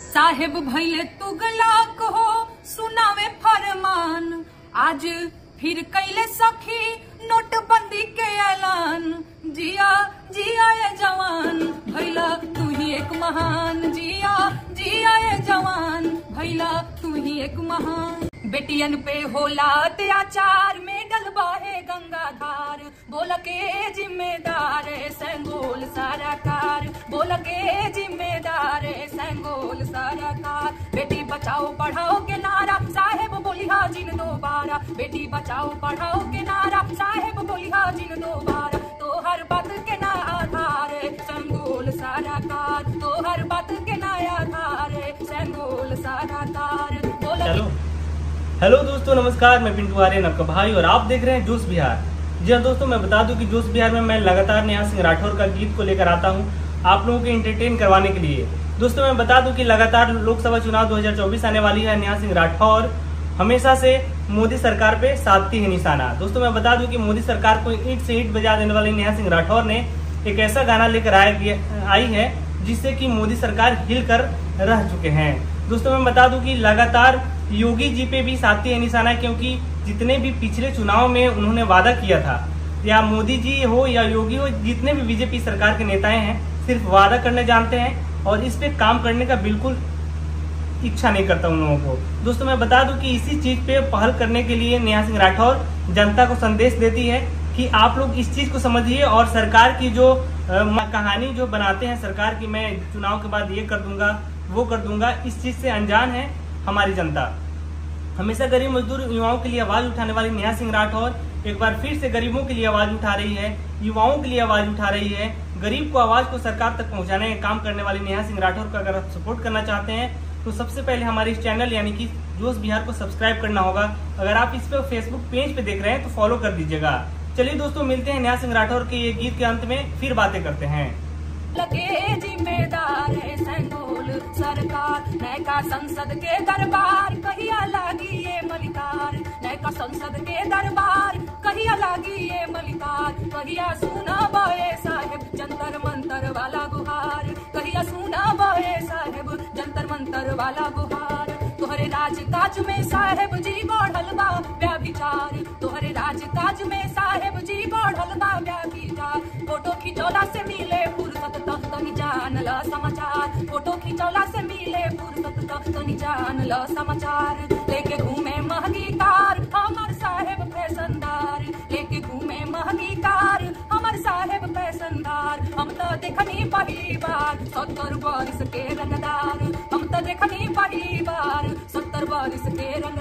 साहेब भैले तुगलक हो सुनावे फरमान, आज फिर कैले सखी नोटबंदी के ऐलान। जिया जिया ये जवान भैला तू ही एक महान, जिया जिया ये जवान भैला तू ही एक महान। बेटियन पे होला अत्याचार में डलबा है गंगाधार, बोल के जिम्मेदार संगोल सारा कार, बोल के जिम्मेदार संगोल सारा कार। बेटी बचाओ पढ़ाओ के नारा साहेब बोलिहा जिन दोबारा, बेटी बचाओ पढ़ाओ के नारा साहेब बोलिहा जिन दोबारा। तो हर बात के ना आधार संगोल सारा कार, तो हर बात के ना आधार संगोल सारा कार। हेलो दोस्तों, नमस्कार। मैं पिंटू आर्यन आपका भाई और आप देख रहे हैं जोश बिहार। जी हाँ दोस्तों, मैं बता दूं कि जोश बिहार में मैं लगातार नेहा सिंह राठौर का गीत को लेकर आता हूं आप लोगों के एंटरटेन करवाने के लिए। दोस्तों मैं बता दूं कि लगातार लोकसभा चुनाव 2024 आने वाली है। नेहा सिंह राठौर हमेशा से मोदी सरकार पे साधती है निशाना। दोस्तों मैं बता दूं कि मोदी सरकार को ईंट से ईंट बजा देने वाली नेहा सिंह राठौर ने एक ऐसा गाना लेकर आई है जिससे कि मोदी सरकार हिल कर रह चुके हैं। दोस्तों मैं बता दूं कि लगातार योगी जी पे भी साधती है निशाना, क्योंकि जितने भी पिछले चुनाव में उन्होंने वादा किया था, या मोदी जी हो या योगी हो, जितने भी बीजेपी सरकार के नेताएं हैं सिर्फ वादा करने जानते हैं और इस पे काम करने का बिल्कुल इच्छा नहीं करता उन लोगों को। दोस्तों मैं बता दूं कि इसी चीज पे पहल करने के लिए नेहा सिंह राठौर जनता को संदेश देती है कि आप लोग इस चीज को समझिए और सरकार की जो कहानी जो बनाते हैं सरकार की, मैं चुनाव के बाद ये कर दूंगा वो कर दूंगा, इस चीज से अनजान है हमारी जनता। हमेशा गरीब मजदूर युवाओं के लिए आवाज उठाने वाली नेहा सिंह राठौर एक बार फिर से गरीबों के लिए आवाज उठा रही है, युवाओं के लिए आवाज उठा रही है। गरीब को आवाज को सरकार तक पहुंचाने का काम करने वाली नेहा सिंह राठौर का अगर आप सपोर्ट करना चाहते हैं तो सबसे पहले हमारे इस चैनल यानी कि जोश बिहार को सब्सक्राइब करना होगा। अगर आप इस पे फेसबुक पेज पे देख रहे हैं तो फॉलो कर दीजिएगा। चलिए दोस्तों, मिलते हैं नेहा सिंह राठौर के ये गीत के अंत में, फिर बातें करते हैं। लगे जिम्मेदार संगोल सरकार, नैका संसद के दरबार कहिया लागी ये मलिकार, नैका संसद के दरबार कहिया लागी ये मलिकार। कहिया सुना बाए साहेब जंतर मंतर वाला गुहार, कहिया सुना बाए साहेब जंतर मंतर वाला गुहार। तोहरे राजकाज में साहेब जी बढ़ल बा व्याभिचार, तोहरे राजकाज में साहेब जी बढ़ल बा व्याभिचार। फोटो खिंचौला से मिले फुर्सत तनी जान ल समाचार, फोटो खिंचौला से मिले फुर्सत तनी जान ल समाचार। लेके घूमे महंगी कार हमर साहेब फैशनदार, लेके घूमे महंगी कार हमर साहेब फैशनदार। हम तो देखनी पहली बार 70 वर्ष के रंगदार, हम तो देखनी पहली बार 70 वर्ष के रंगदार।